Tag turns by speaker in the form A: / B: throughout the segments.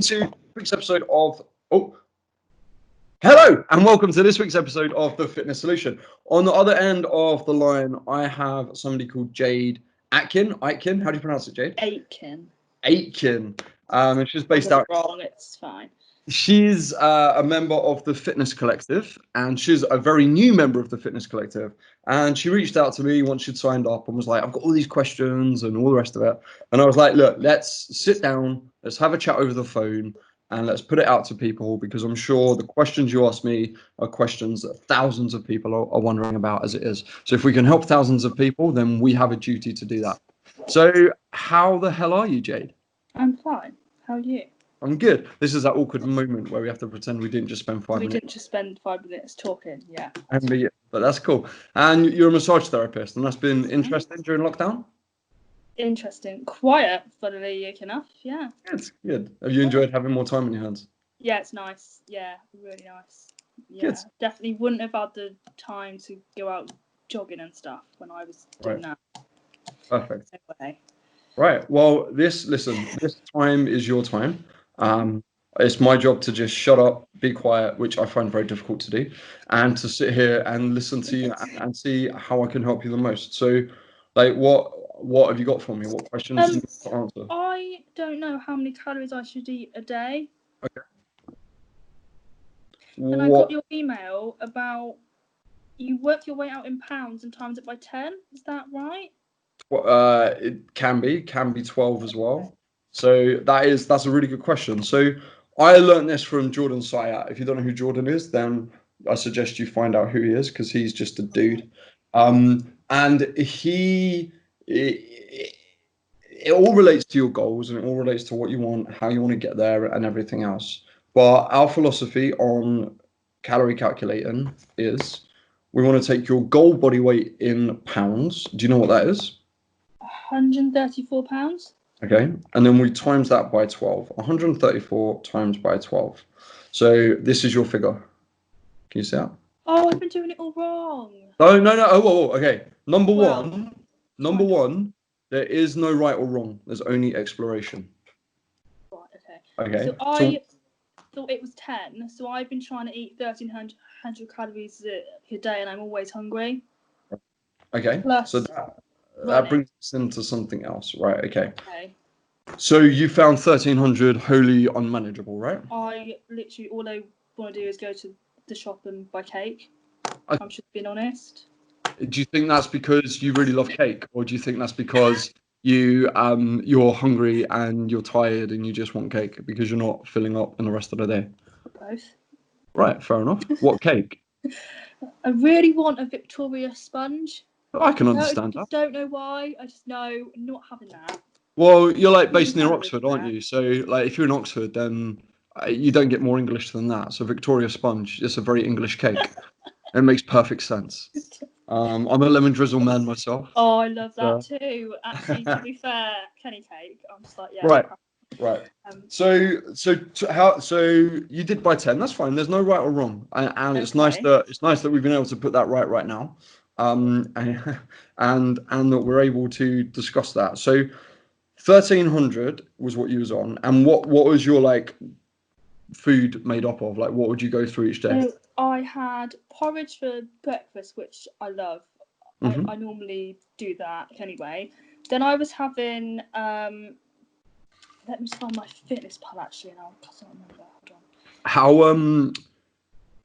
A: To this week's episode of hello and welcome to this week's episode of The Fitness Solution. On the other end of the line, I have somebody called Jade Aitken. How do you pronounce it, Jade?
B: Aitken.
A: Aitken. And she's
B: I
A: based
B: got
A: out.
B: it wrong. It's fine.
A: She's a member of the Fitness Collective, and she's a very new member of the Fitness Collective. And she reached out to me once she'd signed up and was like, I've got all these questions and all the rest of it. And I was like, look, let's sit down, let's have a chat over the phone, and let's put it out to people because I'm sure the questions you ask me are questions that thousands of people are wondering about as it is. So if we can help thousands of people, then we have a duty to do that. So how the hell are you, Jade?
B: I'm fine. How are you?
A: I'm good. This is that awkward moment where we have to pretend we didn't just spend 5
B: We
A: minutes.
B: didn't just spend 5 minutes talking. Yeah.
A: But that's cool. And you're a massage therapist, and that's been interesting during lockdown?
B: Interesting. Quiet, funnily enough. Yeah.
A: Good. Have you enjoyed having more time on your hands?
B: Yeah, it's nice. Yeah, really nice. Yeah.
A: Good.
B: Definitely wouldn't have had the time to go out jogging and stuff when I was doing that.
A: Perfect.
B: Anyway.
A: Right. Well, this time is your time. It's my job to just shut up, be quiet, which I find very difficult to do, and to sit here and listen to you and see how I can help you the most. So, like, what have you got for me? What questions do you need to answer?
B: I don't know how many calories I should eat a day.
A: Okay.
B: And I got your email about you work your way out in pounds and times it by 10. Is that right?
A: It can be 12 as well. So that's a really good question. So I learned this from Jordan Sayat. If you don't know who Jordan is, then I suggest you find out who he is because he's just a dude. And it all relates to your goals and it all relates to what you want, how you want to get there, and everything else. But our philosophy on calorie calculating is we want to take your goal body weight in pounds. Do you know what that is?
B: £134.
A: Okay, and then we times that by 12. 134 times by 12. So this is your figure. Can you see that?
B: Oh, I've been doing it all wrong.
A: Oh, no. Okay. Number
B: Well,
A: one, there is no right or wrong. There's only exploration.
B: Right,
A: Okay.
B: So I thought it was 10. So I've been trying to eat 1,300 calories a day and I'm always hungry.
A: Okay.
B: Plus
A: so that brings us into something else. Right, okay. So you found 1,300 wholly unmanageable, right?
B: I literally, all I want to do is go to the shop and buy cake. I'm just being honest.
A: Do you think that's because you really love cake, or do you think that's because you're hungry and you're tired and you just want cake because you're not filling up in the rest of the day?
B: Both.
A: Right, fair enough. What cake?
B: I really want a Victoria sponge.
A: I can understand that.
B: I don't know why. I just know not having that.
A: Well, you're like based near Oxford, aren't you? So like if you're in Oxford, then you don't get more English than that. So Victoria sponge is a very English cake. It makes perfect sense. I'm a lemon drizzle man myself.
B: Oh, I love that too. Actually, to be fair, Kenny cake. I'm just like, yeah.
A: Right. So you did by 10. That's fine. There's no right or wrong, and it's nice that we've been able to put that right now, and that we're able to discuss that. So 1,300 was what you was on, and what was your like food made up of? Like, what would you go through each day?
B: So I had porridge for breakfast, which I love. I normally do that anyway. Then I was having let me just find my fitness pal actually, and I can't remember. Hold on.
A: How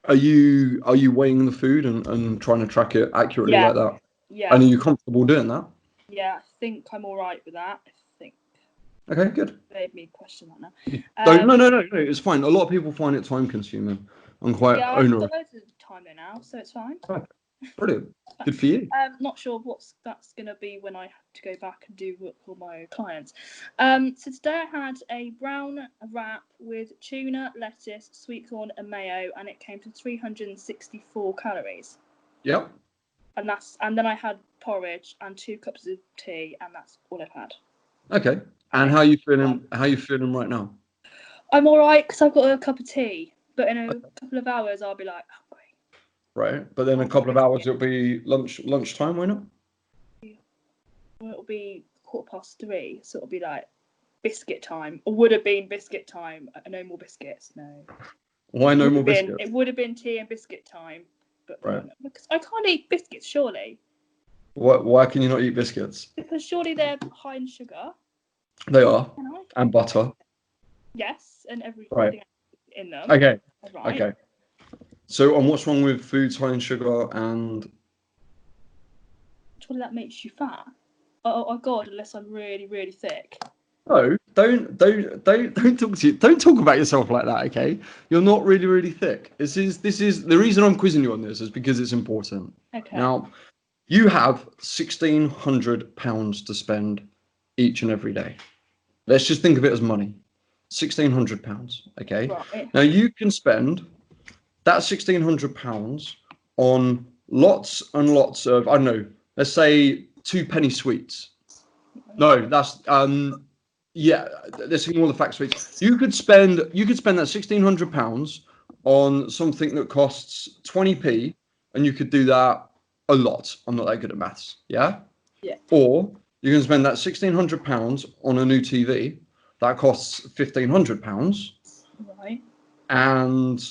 A: are you weighing the food and trying to track it accurately like that?
B: Yeah.
A: And are you comfortable doing that?
B: Yeah, I think I'm all right with that. I think.
A: Okay, good.
B: Made me question that now.
A: No, it's fine. A lot of people find it time consuming and quite onerous.
B: I've got loads of time there now, so it's fine.
A: Right. Brilliant. Good for you.
B: Not sure that's going to be when I have to go back and do work for my clients. So today I had a brown wrap with tuna, lettuce, sweet corn and mayo, and it came to 364 calories.
A: Yep.
B: And then I had porridge and 2 cups of tea, and that's all I've had.
A: Okay. And how are you feeling? How are you feeling right now?
B: I'm all right because I've got a cup of tea, but in a couple of hours I'll be like hungry.
A: Right, but then a couple of hours it'll be lunchtime, won't it?
B: Well, it'll be 3:15, so it'll be like biscuit time, or would have been biscuit time. No more biscuits. No.
A: Why no more biscuits?
B: It would have been tea and biscuit time, but
A: Right.
B: because I can't eat biscuits, surely.
A: Why can you not eat biscuits?
B: Because surely they're high in sugar.
A: They are,
B: Can I?
A: and butter.
B: Yes, and everything
A: Right.
B: in them.
A: Okay.
B: Right.
A: Okay. So, and what's wrong with foods high in sugar and?
B: Surely that makes you fat. Oh God! Unless I'm really, really thick.
A: No, don't talk about yourself like that, okay? You're not really, really thick. This is the reason I'm quizzing you on this is because it's important.
B: Okay.
A: Now, you have £1,600 to spend each and every day. Let's just think of it as money. £1,600, okay?
B: Right.
A: Now you can spend that £1,600 on lots and lots of, I don't know, let's say 2 penny sweets. No, that's yeah, let's ignore the fact sweets. You could spend that £1,600 on something that costs 20p, and you could do that a lot. I'm not that good at maths. Yeah.
B: Yeah.
A: Or you can spend that £1,600 on a new TV that costs £1,500,
B: Right.
A: and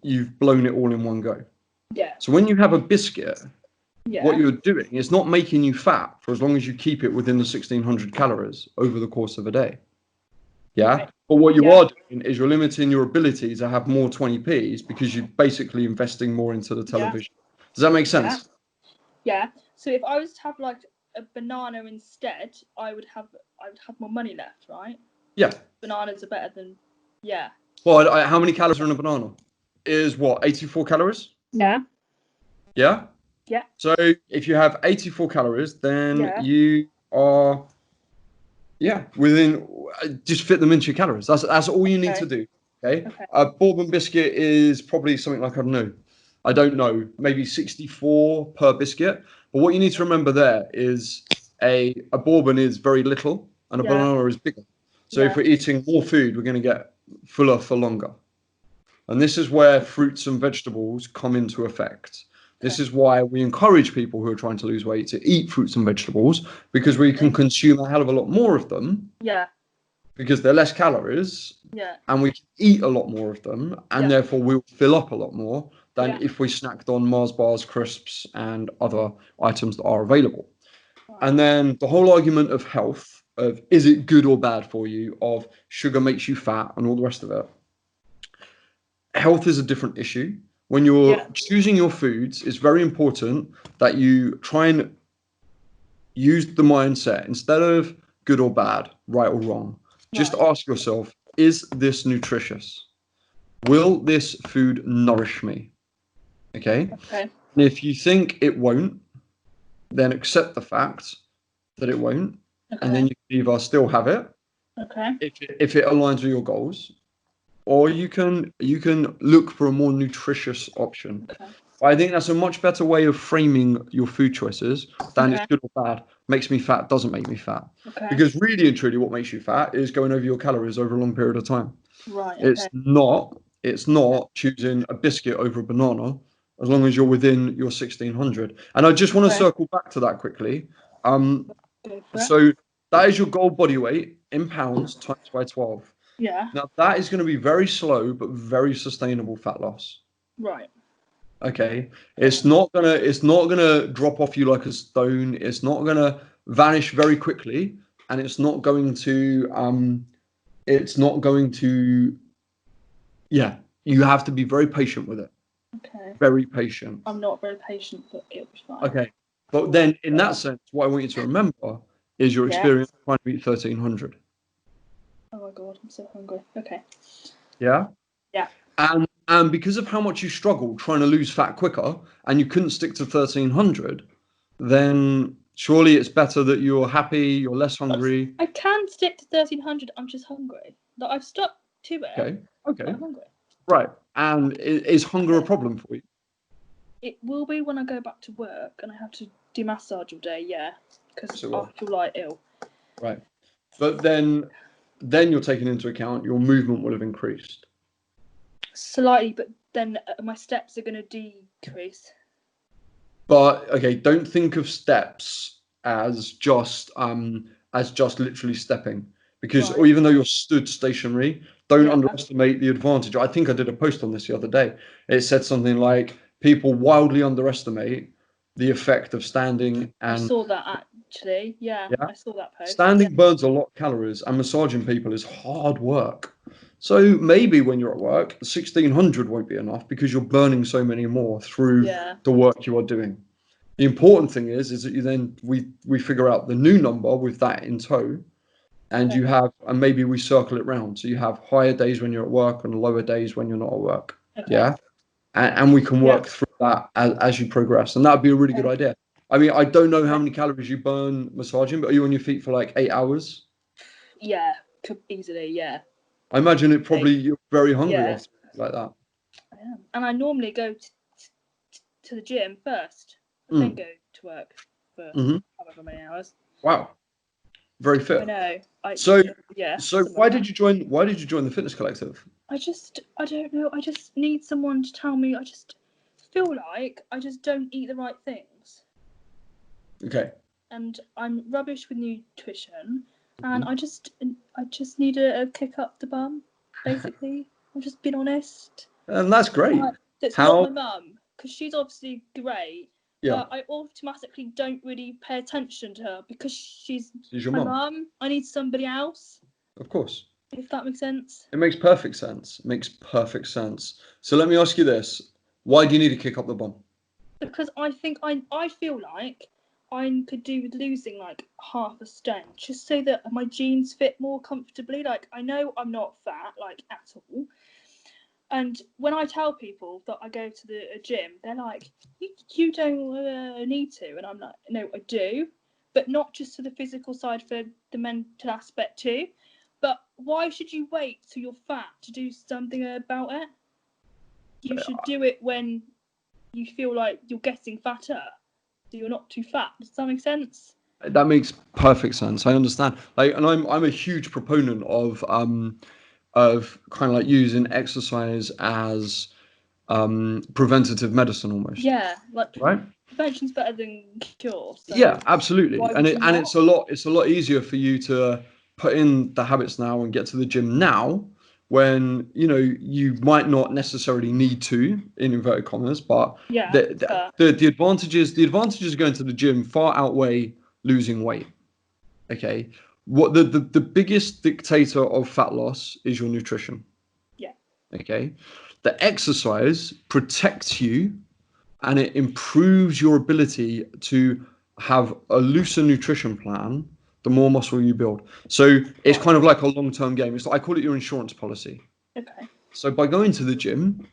A: you've blown it all in one go.
B: Yeah.
A: So when you have a biscuit,
B: Yeah.
A: what you're doing is not making you fat for as long as you keep it within the 1,600 calories over the course of a day. Yeah.
B: Right.
A: But what you are doing is you're limiting your ability to have more 20p's because you're basically investing more into the television. Does that make sense?
B: Yeah. So if I was to have like a banana instead, I would have more money left, right?
A: Yeah.
B: Bananas are better than. Yeah.
A: Well, how many calories are in a banana? Is what, 84 calories?
B: Yeah.
A: Yeah.
B: Yeah.
A: So if you have 84 calories, then you are, within, just fit them into your calories. That's all you need to do. Okay. A bourbon biscuit is probably something like, I don't know, maybe 64 per biscuit. But what you need to remember there is a bourbon is very little and a banana is bigger. So if we're eating more food, we're going to get fuller for longer. And this is where fruits and vegetables come into effect. This is why we encourage people who are trying to lose weight to eat fruits and vegetables, because we can consume a hell of a lot more of them.
B: Yeah.
A: Because they're less calories.
B: Yeah.
A: And we can eat a lot more of them, and therefore we'll fill up a lot more than if we snacked on Mars bars, crisps, and other items that are available. Right. And then the whole argument of health, of is it good or bad for you, of sugar makes you fat, and all the rest of it. Health is a different issue. When you're choosing your foods, it's very important that you try and use the mindset instead of good or bad, right or wrong. Just ask yourself, is this nutritious? Will this food nourish me? Okay. And if you think it won't, then accept the fact that it won't, and then you can either still have it, if it aligns with your goals, or you can look for a more nutritious option. I think that's a much better way of framing your food choices than it's good or bad. Makes me fat, doesn't make me fat. Because really and truly, what makes you fat is going over your calories over a long period of time.
B: Right.
A: It's not choosing a biscuit over a banana, as long as you're within your 1,600. And I just want to circle back to that quickly. So that is your goal body weight in pounds times by 12.
B: Yeah.
A: Now that is going to be very slow but very sustainable fat loss.
B: Right.
A: Okay. It's not gonna drop off you like a stone. It's not gonna vanish very quickly, and it's not going to you have to be very patient with it.
B: Okay.
A: Very patient.
B: I'm not very patient, but it'll be fine.
A: Okay. But then in that sense, what I want you to remember is your experience trying to beat 1,300.
B: Oh my God, I'm so hungry. Okay.
A: Yeah?
B: Yeah.
A: And because of how much you struggled trying to lose fat quicker and you couldn't stick to 1,300, then surely it's better that you're happy, you're less hungry.
B: I can stick to 1,300, I'm just hungry. Like, I've stuck to it.
A: Okay.
B: I'm hungry.
A: Right. And is hunger a problem for you?
B: It will be when I go back to work and I have to do massage all day, because I feel like ill.
A: Right. But then you're taking into account your movement will have increased.
B: Slightly, but then my steps are going to decrease.
A: But okay, don't think of steps as just literally stepping. because, or
B: Right.
A: even though you're stood stationary, don't
B: Yeah.
A: underestimate the advantage. I think I did a post on this the other day. It said something like people wildly underestimate the effect of standing,
B: I
A: and
B: saw that actually. Yeah,
A: yeah,
B: I saw that post. Yeah.
A: standing burns a lot of calories, and massaging people is hard work. So maybe when you're at work, 1600 won't be enough because you're burning so many more through
B: Yeah.
A: the work you are doing. The important thing is that you then we figure out the new number with that in tow, and
B: Okay.
A: you have, and maybe we circle it round. So you have higher days when you're at work and lower days when you're not at work.
B: Okay.
A: Yeah. And we can
B: Yeah.
A: work through that as you progress. And that'd be a really good
B: Okay.
A: idea. I mean, I don't know how
B: Okay.
A: many calories you burn massaging, but are you on your feet for like 8 hours?
B: Yeah. Could easily. Yeah.
A: I imagine it
B: Like,
A: probably you're very hungry
B: yeah.
A: after like that.
B: I am. And I normally go to the gym first, and then
A: Mm.
B: go to work for
A: Hmm.
B: however many hours.
A: Wow. Very
B: I
A: fit.
B: know.
A: So
B: Yeah,
A: so
B: something like that.
A: why did you join the fitness collective?
B: I don't know. I just need someone to tell me. I just feel like I just don't eat the right things,
A: Okay.
B: and I'm rubbish with nutrition, and
A: Mhm.
B: I just need a kick up the bum, basically. I'm just being honest.
A: And that's great.
B: Like, that's not
A: How?
B: my mum, because she's obviously great,
A: Yeah,
B: but I automatically don't really pay attention to her because she's
A: she's your
B: my
A: mum.
B: mum. I need somebody else,
A: Of course.
B: if that makes sense.
A: It makes perfect sense. It makes perfect sense. So let me ask you this. Why do you need to kick up the bum?
B: Because I think I feel like I could do with losing like half a stone just so that my jeans fit more comfortably. Like I know I'm not fat like at all. And when I tell people that I go to the gym, they're like, "You don't need to," and I'm like, "No, I do, but not just for the physical side, for the mental aspect too." But why should you wait till you're fat to do something about it? You should do it when you feel like you're getting fatter, so you're not too fat. Does that make sense?
A: That makes perfect sense. I understand. Like, and I'm a huge proponent of kind of like using exercise as preventative medicine almost,
B: Yeah, like
A: right?
B: prevention's better than cure.
A: Yeah,
B: So
A: absolutely.
B: why
A: And
B: would you not?
A: it's a lot easier for you to put in the habits now and get to the gym now when, you know, you might not necessarily need to, in inverted commas, but
B: Yeah,
A: the
B: fair.
A: the advantages of going to the gym far outweigh losing weight. Okay. What the biggest dictator of fat loss is your nutrition.
B: Yeah,
A: Okay. The exercise protects you and it improves your ability to have a looser nutrition plan the more muscle you build. So it's
B: right.
A: kind of like a long-term game. It's like, I call it your insurance policy.
B: Okay.
A: So by going to the gym,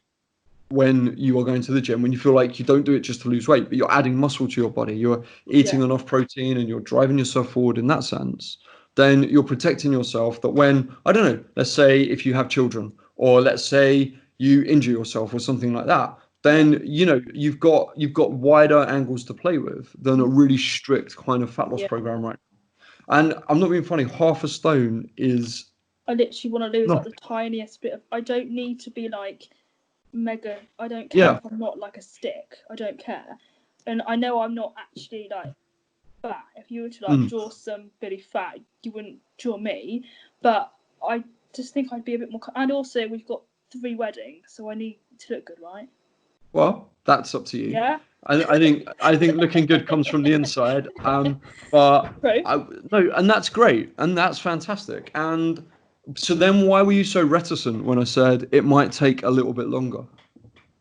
A: when you are going to the gym, when you feel like you don't do it just to lose weight, but you're adding muscle to your body, you're
B: Yeah.
A: eating enough protein and you're driving yourself forward in that sense, then you're protecting yourself that when, I don't know, let's say if you have children, or let's say you injure yourself or something like that,
B: Yeah.
A: then you know you've got wider angles to play with than a really strict kind of fat loss
B: Yeah.
A: program, right? And I'm not being funny, half a stone is
B: I literally want to lose like
A: no,
B: the tiniest bit of. I don't need to be like mega. I don't care
A: yeah.
B: if I'm not like a stick. I don't care, and I know I'm not actually like fat. If you were to like
A: Mm.
B: draw somebody fat, you wouldn't draw me. But I just think I'd be a bit more. And also, we've got 3 weddings, so I need to look good, right?
A: Well, that's up to you.
B: Yeah.
A: I think looking good comes from the inside. But
B: True.
A: no, and that's great, and that's fantastic. And so then, why were you so reticent when I said it might take a little bit longer?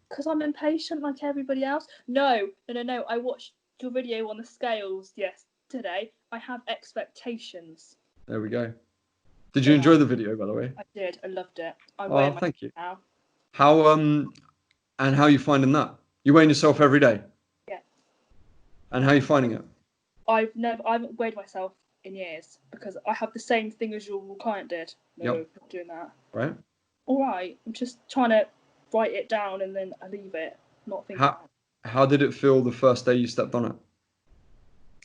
B: Because I'm impatient like everybody else. No, no, no, no. I watched your video on the scales yesterday. I have expectations.
A: There we go. Did you
B: So
A: enjoy the video, by the way?
B: I did. I loved it. I'm
A: Oh,
B: weighing myself
A: thank you.
B: now.
A: How and how are you finding that? You weighing yourself every day,
B: Yeah.
A: and how are you finding it?
B: I haven't weighed myself in years because I have the same thing as your client did. No,
A: Yep.
B: not doing that.
A: Right.
B: All right. I'm just trying to write it down and then I leave it, not thinking
A: How
B: about it.
A: how did it feel the first day you stepped on it?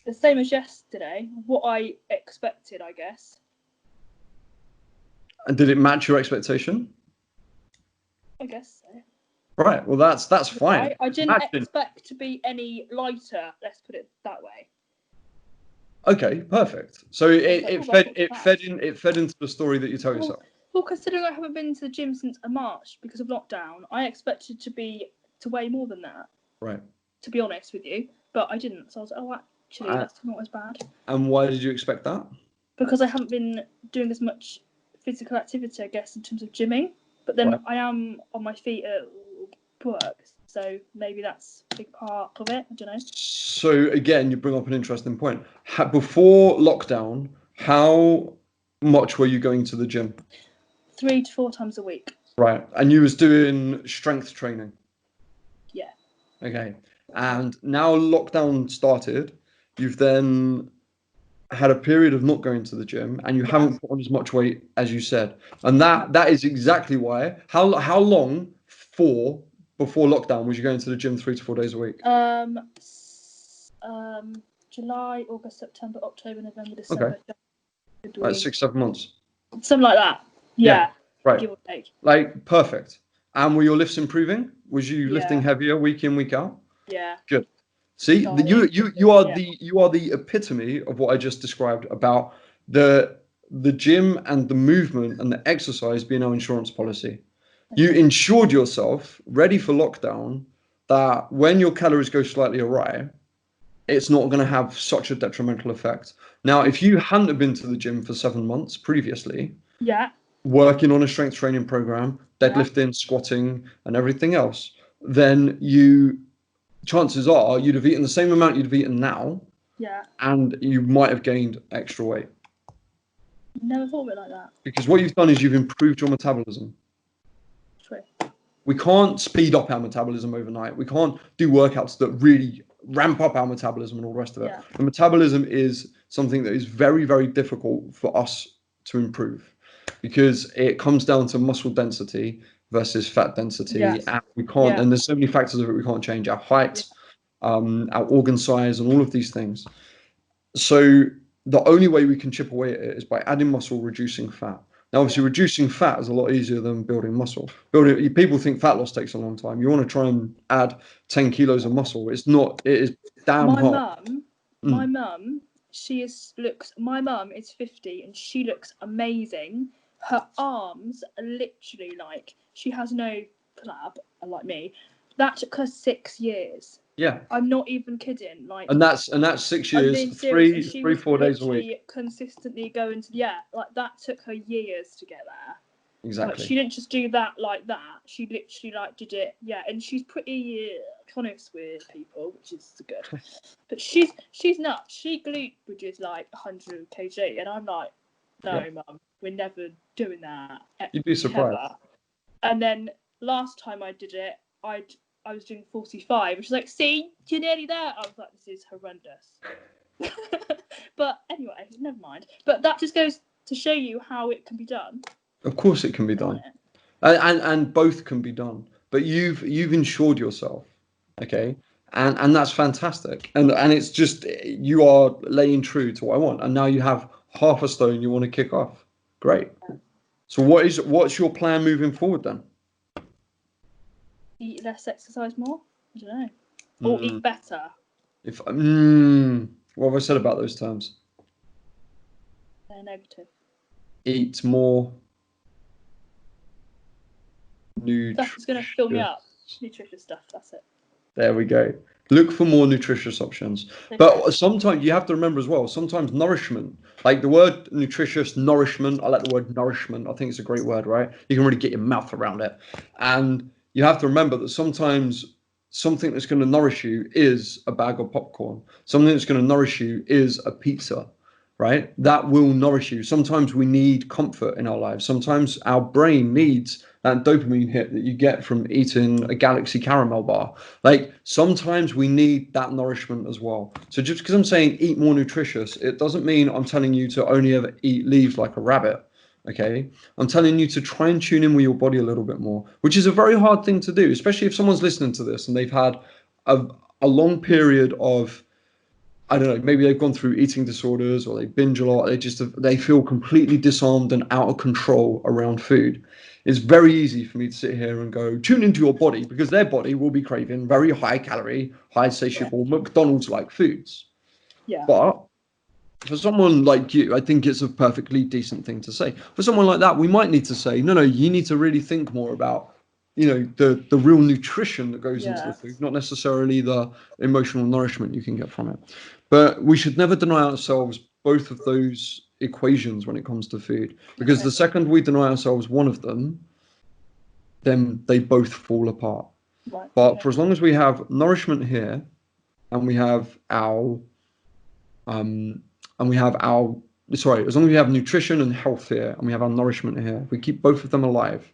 B: The same as yesterday. What I expected, I guess.
A: And did it match your expectation?
B: I guess so.
A: Right. Well, that's fine.
B: I
A: It's
B: didn't
A: matching.
B: expect to be any lighter. Let's put it that way.
A: Okay, perfect. So
B: It's like, oh, that's not bad.
A: it fed into the story that you tell
B: Well,
A: yourself.
B: well, considering I haven't been to the gym since March because of lockdown, I expected to weigh more than that.
A: Right.
B: To be honest with you, but I didn't. So I was like, oh, actually,
A: Uh,
B: that's not as bad
A: and why did you expect that?
B: because I haven't been doing as much physical activity, I guess, in terms of gymming. But then
A: Right.
B: I am on my feet at work, so maybe that's a big part of it. I don't know.
A: So again, you bring up an interesting point. Before lockdown, how much were you going to the gym?
B: 3 to 4 times a week.
A: Right. And you was doing strength training.
B: Yeah.
A: Okay. And now lockdown started, you've then had a period of not going to the gym and you
B: Yeah.
A: haven't put on as much weight as you said. And that is exactly why. How long before lockdown was you going to the gym 3 to 4 days a week?
B: July, August, September, October, November,
A: Okay.
B: December,
A: Like
B: January,
A: 6, 7 months.
B: something like that.
A: Yeah.
B: Yeah,
A: Right.
B: give or take.
A: Like perfect. And were your lifts improving? Was you lifting
B: Yeah,
A: heavier week in, week out?
B: yeah.
A: Good. See,
B: Dying. Yeah,
A: you are the epitome of what I just described about the gym and the movement and the exercise being our insurance policy. You
B: okay.
A: insured yourself ready for lockdown that when your calories go slightly awry, it's not going to have such a detrimental effect. Now, if you hadn't have been to the gym for 7 months previously,
B: Yeah,
A: working on a strength training program,
B: yeah,
A: deadlifting, squatting, and everything else, then you chances are you'd have eaten the same amount you'd have eaten now,
B: yeah.
A: and you might have gained extra weight.
B: Never thought of it like that.
A: Because what you've done is you've improved your metabolism.
B: True.
A: We can't speed up our metabolism overnight. We can't do workouts that really ramp up our metabolism and all the rest of it.
B: Yeah,
A: The metabolism is something that is very, very difficult for us to improve because it comes down to muscle density versus fat density,
B: yes,
A: and we can't.
B: yeah,
A: And there's so many factors of it we can't change: our
B: yeah,
A: height, our organ size, and all of these things. So the only way we can chip away at it is by adding muscle, reducing fat. Now,
B: yeah.
A: obviously, reducing fat is a lot easier than building muscle. Building people think fat loss takes a long time. You want to try and add 10 kilos of muscle. It's not. It is damn
B: My
A: hard.
B: mum, my
A: Mm.
B: mum, my mum is 50 and she looks amazing. Her arms are literally like, she has no flab, like me. That took her 6 years.
A: Yeah,
B: I'm not even kidding. Like,
A: and that's 6 years,
B: being serious, and she
A: three,
B: was
A: 4 days a week.
B: literally consistently going to, yeah, like that took her years to get there. Like,
A: Exactly.
B: she didn't just do that like that. She literally like did it, yeah. And she's pretty honest with people, which is good. But she's nuts. She glute bridges like 100 kg, and I'm like,
A: Yeah,
B: no, mum, we're never doing that
A: you'd be surprised.
B: ever. And then last time I did it, I was doing 45. And she's like, see, you're nearly there. I was like, this is horrendous. But anyway, never mind. But that just goes to show you how it can be done,
A: Of course, it can be
B: can't
A: done,
B: it?
A: and both can be done. But you've insured yourself, okay, and that's fantastic. And it's just you are laying true to what I want. And now you have half a stone you want to kick off. Great. So what's your plan moving forward then?
B: Eat less, exercise more. I don't know. Or
A: Mm,
B: eat better.
A: what have I said about those terms?
B: They're negative.
A: Eat more
B: Stuff that's going to fill me
A: nutritious.
B: up. Nutritious stuff. That's it.
A: There we go. Look for more nutritious options.
B: Okay.
A: But sometimes you have to remember as well, sometimes nourishment, like the word nutritious, nourishment, I like the word nourishment. I think it's a great word, right? You can really get your mouth around it. And you have to remember that sometimes something that's going to nourish you is a bag of popcorn. Something that's going to nourish you is a pizza, right? That will nourish you. Sometimes we need comfort in our lives. Sometimes our brain needs that dopamine hit that you get from eating a Galaxy caramel bar. Like sometimes we need that nourishment as well. So just because I'm saying eat more nutritious, it doesn't mean I'm telling you to only ever eat leaves like a rabbit. Okay. I'm telling you to try and tune in with your body a little bit more, which is a very hard thing to do, especially if someone's listening to this and they've had a long period of, I don't know, maybe they've gone through eating disorders or they binge a lot. They feel completely disarmed and out of control around food. It's very easy for me to sit here and go tune into your body because their body will be craving very high calorie, high satiable McDonald's like foods.
B: Yeah.
A: But For someone like you, I think it's a perfectly decent thing to say. For someone like that, we might need to say, no, you need to really think more about, the real nutrition that goes into the
B: Yeah.
A: food, not necessarily the emotional nourishment you can get from it. But we should never deny ourselves both of those equations when it comes to food, because
B: Okay.
A: the second we deny ourselves one of them, then they both fall apart.
B: Right.
A: But
B: Okay.
A: for as long as we have nourishment here, and we have our um, and we have our sorry, as long as we have nutrition and health here, and we have our nourishment here, if we keep both of them alive,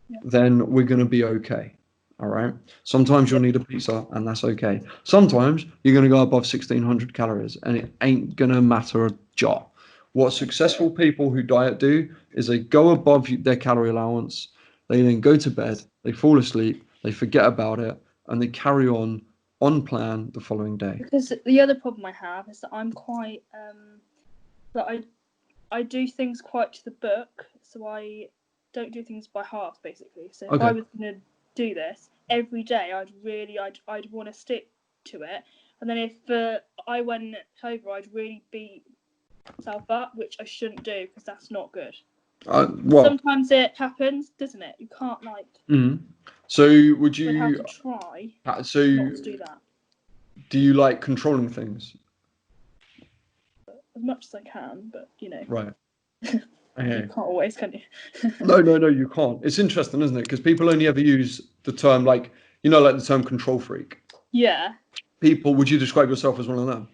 B: Yeah.
A: then we're going to be okay. All right. Sometimes you'll need a pizza, and that's okay. Sometimes you're going to go above 1600 calories, and it ain't going to matter a jot. What successful people who diet do is they go above their calorie allowance, they then go to bed, they fall asleep, they forget about it, and they carry on plan the following day.
B: Because the other problem I have is that I'm quite that I do things quite to the book, so I don't do things by half, basically. So if I
A: Okay.
B: was going to do this every day, I'd want to stick to it. And then if I went over, I'd really beat myself up, which I shouldn't do because that's not good.
A: Well,
B: Sometimes it happens, doesn't it? You can't
A: mhm. So would
B: would have
A: you?
B: to try
A: So
B: not to do that
A: do you like controlling things?
B: as much as I can, but
A: Right.
B: you
A: Okay.
B: can't always, can you?
A: No, you can't. It's interesting, isn't it? Because people only ever use the term like the term control freak.
B: Yeah.
A: People, would you describe yourself as one of them?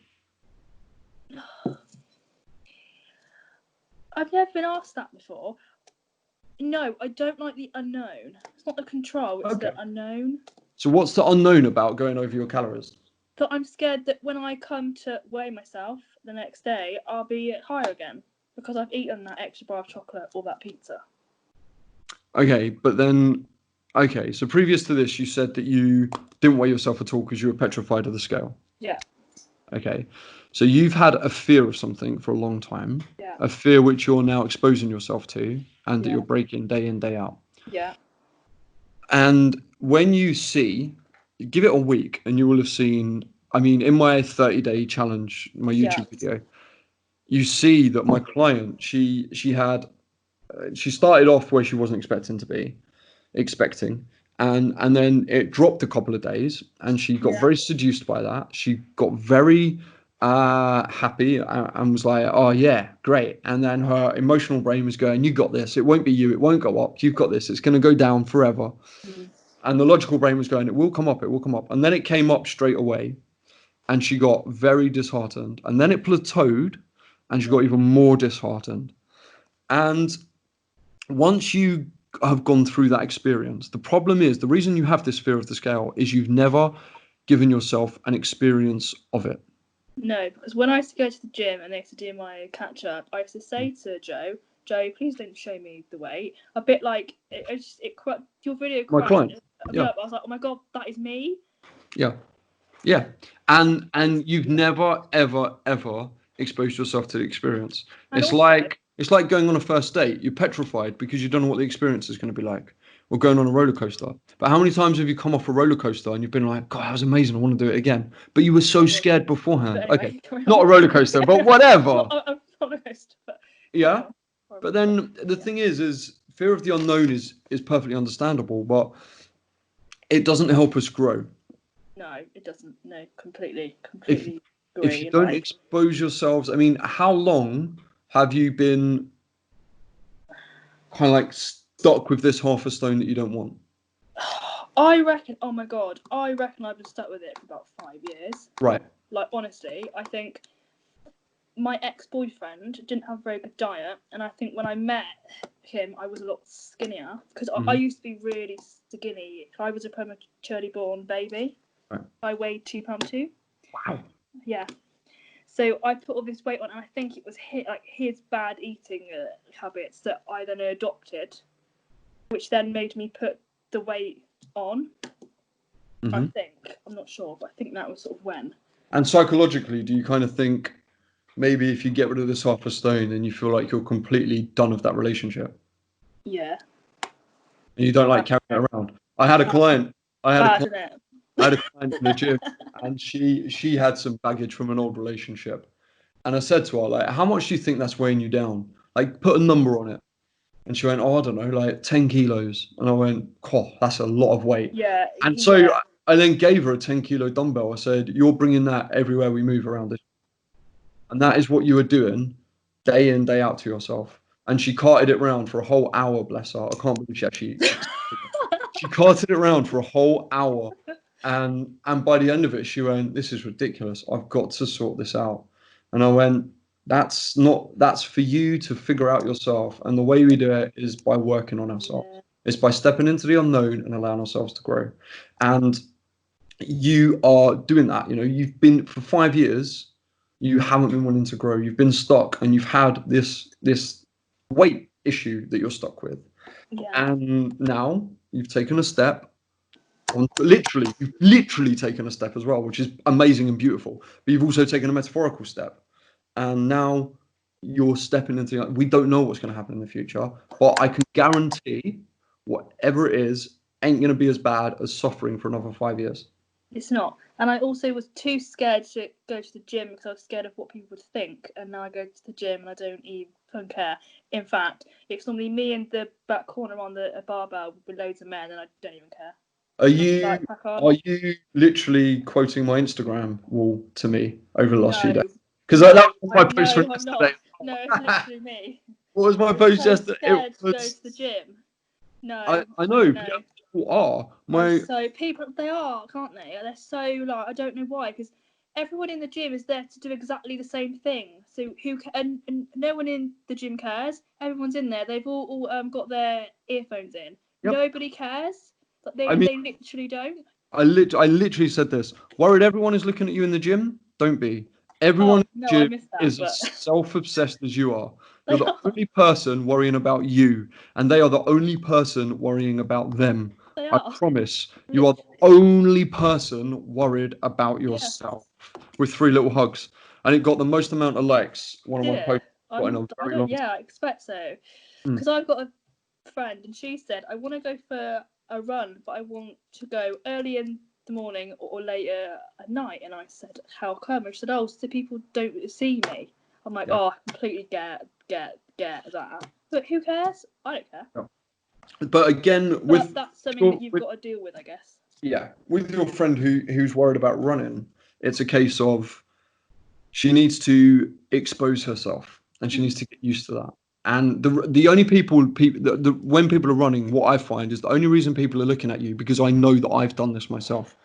B: I've never been asked that before. No, I don't like the unknown. It's not the control, it's
A: Okay.
B: the unknown.
A: So what's the unknown about going over your calories?
B: But I'm scared that when I come to weigh myself the next day, I'll be higher again because I've eaten that extra bar of chocolate or that pizza.
A: Okay, but then, okay, so previous to this, you said that you didn't weigh yourself at all because you were petrified of the scale.
B: Yeah.
A: Okay, so you've had a fear of something for a long time,
B: Yeah.
A: a fear which you're now exposing yourself to, and that
B: Yeah.
A: you're breaking day in, day out.
B: Yeah.
A: And when you see, give it a week, and you will have seen. I mean, in my 30-day challenge, my
B: Yeah.
A: YouTube video, you see that my client, she started off where she wasn't expecting, and then it dropped a couple of days, and she got
B: Yeah.
A: very seduced by that. She got very happy and was like, oh yeah, great. And then her emotional brain was going, you got this, it won't be you, it won't go up, you've got this, it's going to go down forever. And the logical brain was going, it will come up, it will come up. And then it came up straight away, and she got very disheartened, and then it plateaued, and she got even more disheartened. And once you have gone through that experience, the problem is, the reason you have this fear of the scale is you've never given yourself an experience of it.
B: No, because when I used to go to the gym and they used to do my catch up, I used to say to Joe, please don't show me the weight. A bit like your video
A: My
B: crashed
A: client,
B: me
A: yeah,
B: up. I was like, oh my god, that is me.
A: yeah, yeah, and you've never ever exposed yourself to the experience.
B: And
A: It's
B: also,
A: like it's like going on a first date. You're petrified because you don't know what the experience is going to be like, or going on a roller coaster. But how many times have you come off a roller coaster and you've been like, God, that was amazing, I want to do it again, but you were so scared beforehand.
B: but
A: Okay,
B: anyway, carry
A: not a
B: on.
A: roller coaster, but whatever.
B: Not a roller coaster, but carry
A: Yeah.
B: on.
A: But then the thing is fear of the unknown is perfectly understandable, but it doesn't help us grow.
B: No, it doesn't. No, completely
A: If if you
B: agree.
A: don't expose yourselves, I mean, how long have you been kind of like stuck with this half a stone that you don't want?
B: I reckon. Oh my god, I reckon I've been stuck with it for about 5 years.
A: Right.
B: Like honestly, I think my ex-boyfriend didn't have a very good diet, and I think when I met him, I was a lot skinnier because I used to be really skinny. I was a prematurely born baby.
A: Right.
B: I weighed 2 pound 2.
A: Wow.
B: Yeah. So I put all this weight on, and I think it was his bad eating habits that I then adopted, which then made me put the weight on. I think, I'm not sure, but I think that was sort of when.
A: And psychologically, do you kind of think maybe if you get rid of this half a stone, then you feel like you're completely done with that relationship,
B: Yeah.
A: and you don't like carrying it around? I had a client. I had a
B: Bad,
A: client.
B: isn't it?
A: I had a client in the gym, and she had some baggage from an old relationship, And I said to her, like, how much do you think that's weighing you down? Like, put a number on it. And she went, oh, I don't know, like 10 kilos. And I went, oh, that's a lot of weight.
B: Yeah,
A: And so
B: yeah,
A: I then gave her a 10-kilo dumbbell. I said, you're bringing that everywhere we move around this. And that is what you were doing day in, day out to yourself. And she carted it around for a whole hour, bless her. I can't believe she carted it around for a whole hour. And by the end of it, she went, this is ridiculous. I've got to sort this out. And I went, that's for you to figure out yourself. And the way we do it is by working on ourselves.
B: yeah,
A: It's by stepping into the unknown and allowing ourselves to grow. And you are doing that. You know, you've been for 5 years, you haven't been wanting to grow. You've been stuck, and you've had this weight issue that you're stuck with.
B: yeah.
A: And now you've taken a step. You've literally taken a step as well, which is amazing and beautiful. But you've also taken a metaphorical step, and now you're stepping into. We don't know what's going to happen in the future, but I can guarantee whatever it is ain't going to be as bad as suffering for another 5 years.
B: It's not. And I also was too scared to go to the gym because I was scared of what people would think. And now I go to the gym and I don't even care. In fact, it's normally me in the back corner on a barbell with loads of men, and I don't even care.
A: Are you literally quoting my Instagram wall to me over the last few days?
B: No,
A: Because
B: no,
A: that was my post from
B: I'm not.
A: yesterday.
B: No, it's literally me.
A: What was my
B: I was
A: post
B: so
A: yesterday?
B: scared to go to the gym. No,
A: I know,
B: no.
A: people are.
B: People, they are, can't they? They're so like, I don't know why, because everyone in the gym is there to do exactly the same thing. So and no one in the gym cares. Everyone's in there. They've all got their earphones in.
A: Yep.
B: Nobody cares. Like they literally don't.
A: I literally said this. Worried everyone is looking at you in the gym? Don't be. Everyone in the
B: I
A: gym
B: missed that.
A: is
B: But
A: as self-obsessed as you are.
B: they
A: You're the
B: are.
A: only person worrying about you, and they are the only person worrying about them.
B: They
A: I
B: are.
A: promise. You are the only person worried about
B: Yeah.
A: yourself. With 3 little hugs. And it got the most amount of likes. One of my
B: Did
A: posts
B: it?
A: got in a very long
B: Yeah, I expect so.
A: Mm.
B: Because I've got a friend, and she said, I want to go for a run, but I want to go early in the morning or later at night. And I said, how come? She said, oh, so people don't see me. I'm like,
A: Yeah.
B: oh, I completely get that. But who cares? I don't care.
A: Yeah. But again,
B: But that's something that you've got to deal with, I guess.
A: Yeah, with your friend who's worried about running, it's a case of she needs to expose herself and she needs to get used to that. And the only people when people are running, what I find is the only reason people are looking at you, because I know that I've done this myself,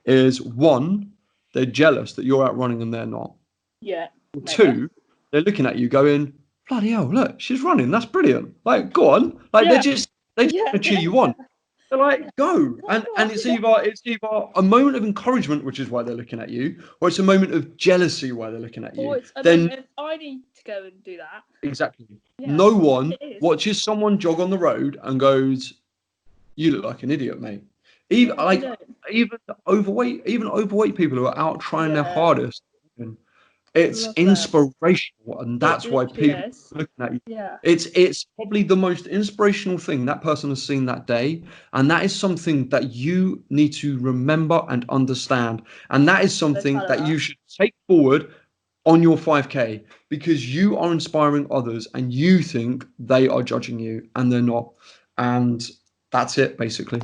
A: is one, they're jealous that you're out running and they're not.
B: Yeah.
A: Two, they're looking at you going, bloody hell, look, she's running. That's brilliant. Like, go on. Like they just want to cheer you on. They're like, go. And it's either a moment of encouragement, which is why they're looking at you, or it's a moment of jealousy why they're looking at you.
B: Or it's a moment of, I need to go and do that.
A: Exactly.
B: Yeah,
A: No one watches someone jog on the road and goes, you look like an idiot, mate. Even overweight people who are out trying their hardest. It's inspirational, and that's why people are looking at you.
B: Yeah.
A: It's probably the most inspirational thing that person has seen that day, and that is something that you need to remember and understand, and that is something that you should take forward on your 5K, because you are inspiring others, and you think they are judging you, and they're not, and that's it basically.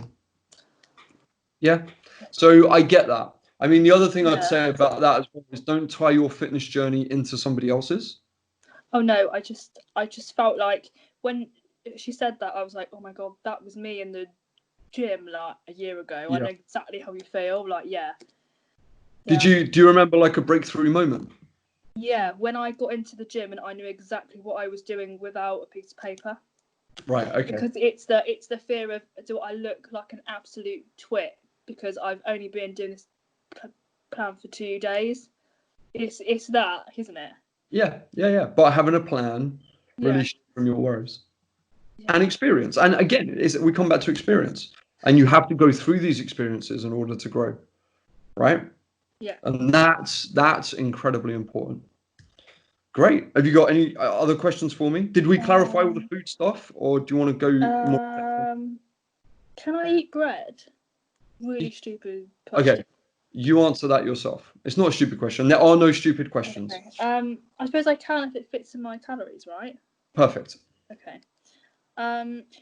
A: Yeah. So I get that. I mean, the other thing I'd say about that as well is don't tie your fitness journey into somebody else's.
B: Oh no, I just felt like when she said that, I was like, oh my god, that was me in the gym like a year ago. I know exactly how you feel. Like, do
A: you remember like a breakthrough moment?
B: Yeah, when I got into the gym and I knew exactly what I was doing without a piece of paper.
A: Right. Okay.
B: Because it's the fear of, do I look like an absolute twit because I've only been doing this plan for 2 days? It's that, isn't it?
A: Yeah. But having a plan releases you from your worries and experience. And again, we come back to experience, and you have to go through these experiences in order to grow, right?
B: Yeah.
A: And that's incredibly important. Great. Have you got any other questions for me? Did we clarify all the food stuff, or do you want to go more?
B: Can I eat bread? Really stupid
A: question. Okay. You answer that yourself. It's not a stupid question. There are no stupid questions.
B: Okay. I suppose I can if it fits in my calories, right?
A: Perfect.
B: Okay.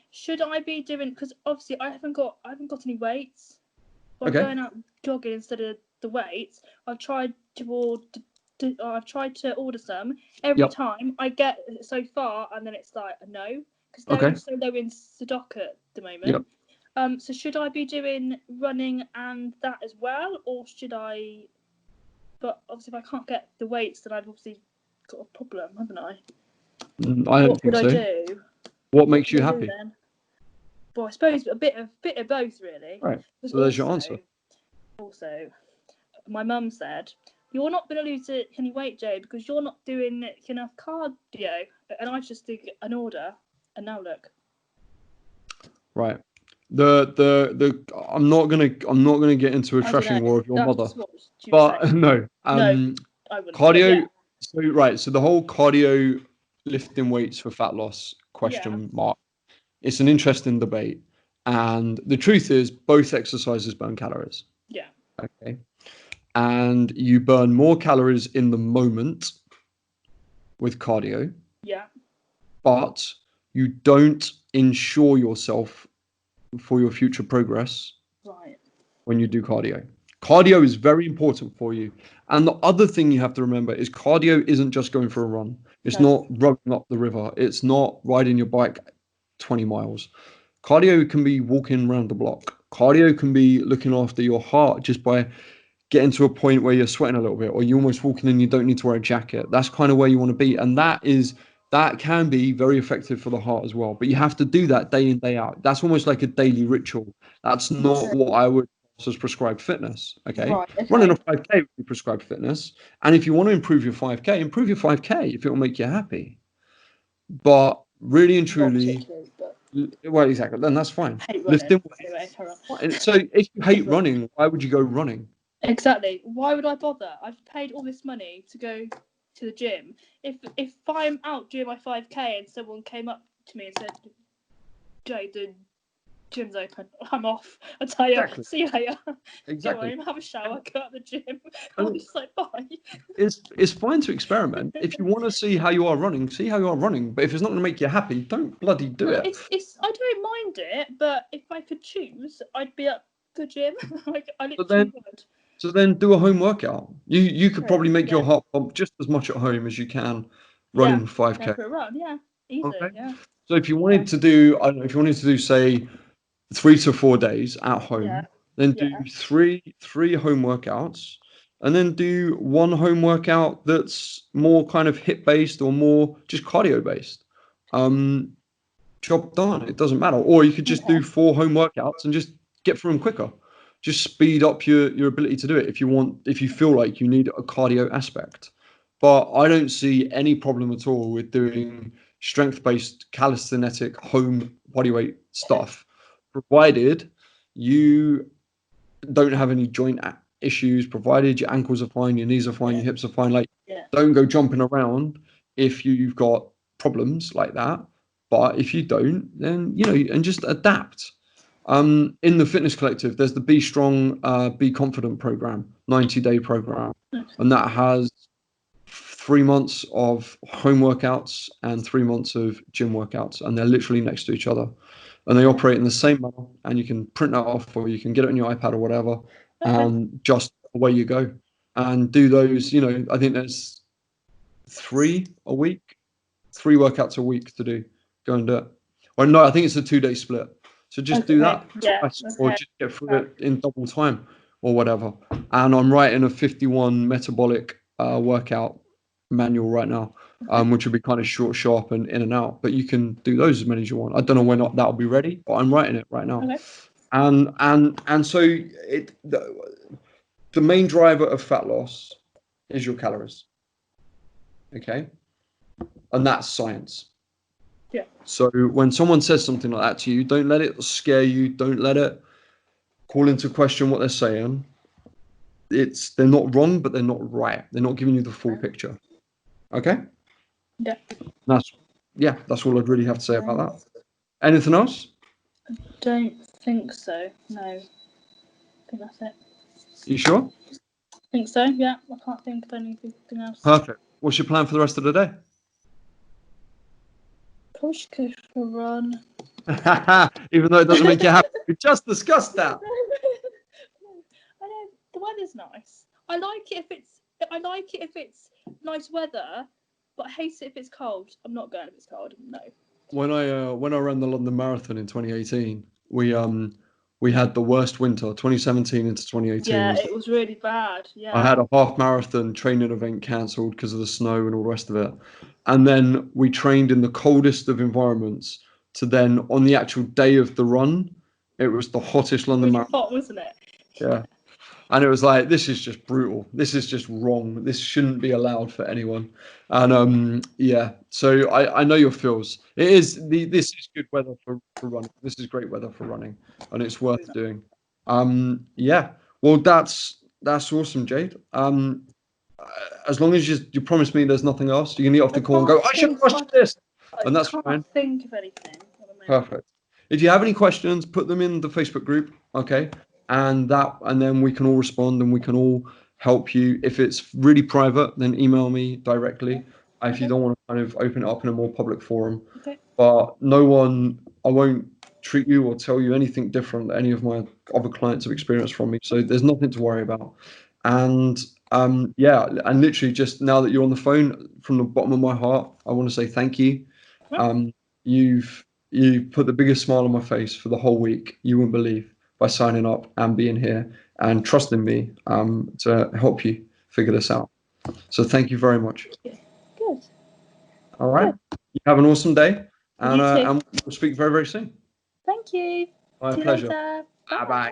B: Should I be doing? Because obviously I haven't got any weights. By
A: Okay.
B: going out jogging instead of the weights, I've tried to order some. Every time I get so far, and then it's like a no, because they're so low in stock at the moment. So should I be doing running and that as well, or should I? But obviously, if I can't get the weights, then I've obviously got a problem, haven't I?
A: I don't think
B: What
A: so.
B: would I do?
A: What makes you happy?
B: Then? Well, I suppose a bit of both, really.
A: Right. So there's your answer.
B: Also, my mum said, "You're not going to lose any weight, Jade, because you're not doing enough cardio." And I just did an order, and now look.
A: Right. I'm not gonna get into a trashing war of your mother. But no.
B: No, I wouldn't.
A: Cardio.
B: Yeah.
A: So the whole cardio lifting weights for fat loss question mark. It's an interesting debate. And the truth is both exercises burn calories.
B: Yeah.
A: Okay. And you burn more calories in the moment with cardio.
B: Yeah.
A: But you don't insure yourself for your future progress when you do cardio. Cardio is very important for you. And the other thing you have to remember is cardio isn't just going for a run. It's not running up the river. It's not riding your bike 20 miles. Cardio can be walking around the block. Cardio can be looking after your heart just by getting to a point where you're sweating a little bit, or you're almost walking and you don't need to wear a jacket. That's kind of where you want to be. And that can be very effective for the heart as well. But you have to do that day in, day out. That's almost like a daily ritual. That's not what I would as prescribed fitness. Okay. Running a 5K would be prescribed fitness. And if you want to improve your 5K, improve your 5K if it will make you happy. But really and truly, well, exactly. Then that's fine. Lifting. Anyway, so if you hate running, why would you go running?
B: Exactly. Why would I bother? I've paid all this money to go to the gym. If I'm out doing my 5K and someone came up to me and said, "Jade, the gym's open. I'm off. I'll tell you. Exactly. See you later.
A: Exactly.
B: Go home, have a shower, go out the gym." I'm just like, bye.
A: It's fine to experiment. If you want to see how you are running, see how you are running. But if it's not going to make you happy, don't bloody do it.
B: It's I don't mind it, but if I could choose, I'd be at the gym. Like I literally would.
A: So then do a home workout. You could probably make your heart pump just as much at home as you can running 5K.
B: Go for a run, easy,
A: So if you wanted to do, I don't know, if you wanted to do, say, 3 to 4 days at home, then do three home workouts, and then do one home workout that's more kind of hip based or more just cardio based. Job done. It doesn't matter. Or you could just do 4 home workouts and just get through them quicker. Just speed up your ability to do it if you feel like you need a cardio aspect. But I don't see any problem at all with doing strength-based calisthenic home bodyweight stuff, provided you don't have any joint issues, provided your ankles are fine, your knees are fine, your hips are fine. Like, don't go jumping around if you've got problems like that. But if you don't, then, and just adapt. In the Fitness Collective, there's the Be Strong, Be Confident program, 90-day program. And that has 3 months of home workouts and 3 months of gym workouts. And they're literally next to each other. And they operate in the same manner. And you can print that off, or you can get it on your iPad or whatever. And just away you go. And do those, I think there's 3 workouts a week to do. Go and do it. Or no, I think it's a 2-day split. So just do that or just get through it in double time or whatever. And I'm writing a 51 metabolic workout manual right now, which would be kind of short, sharp, and in and out. But you can do those as many as you want. I don't know when that'll be ready, but I'm writing it right now. And so the main driver of fat loss is your calories. Okay, and that's science.
B: Yeah.
A: So when someone says something like that to you, don't let it scare you. Don't let it call into question what they're saying. They're not wrong, but they're not right. They're not giving you the full picture. Okay?
B: Yeah.
A: That's all I'd really have to say about that. Anything else?
B: I don't think so. No. I think that's it.
A: You sure?
B: I think so, yeah. I can't think of anything else.
A: Perfect. What's your plan for the rest of the day?
B: Probably should go for a run.
A: Even though it doesn't make you happy. We just discussed that.
B: I know the weather's nice. I like it if it's nice weather, but I hate it if it's cold. I'm not going if it's cold. No.
A: When I ran the London Marathon in 2018, we had the worst winter. 2017 into 2018.
B: Yeah, it was really bad. Yeah.
A: I had a half marathon training event cancelled because of the snow and all the rest of it. And then we trained in the coldest of environments to then on the actual day of the run, it was the hottest London
B: Really
A: Marathon.
B: hot, wasn't it?
A: Yeah. And it was like, this is just brutal. This is just wrong. This shouldn't be allowed for anyone. And yeah, so I know your feels. This is good weather for running. This is great weather for running, and it's worth doing. Yeah. Well, that's awesome, Jade. As long as you promise me there's nothing else, you can eat off the call and go, I should have watched this. And that's fine.
B: I can't think of anything.
A: Perfect. If you have any questions, put them in the Facebook group, okay? And then we can all respond and we can all help you. If it's really private, then email me directly. If you don't want to kind of open it up in a more public forum.
B: Okay.
A: But I won't treat you or tell you anything different that any of my other clients have experienced from me. So there's nothing to worry about. And yeah, and literally just now that you're on the phone, from the bottom of my heart, I want to say thank you. You put the biggest smile on my face for the whole week. You wouldn't believe, by signing up and being here and trusting me to help you figure this out. So thank you very much.
B: Good.
A: All right. Good. You have an awesome day, and
B: You too.
A: and we'll speak very, very soon.
B: Thank you.
A: My
B: See you
A: pleasure.
B: later.
A: Bye bye.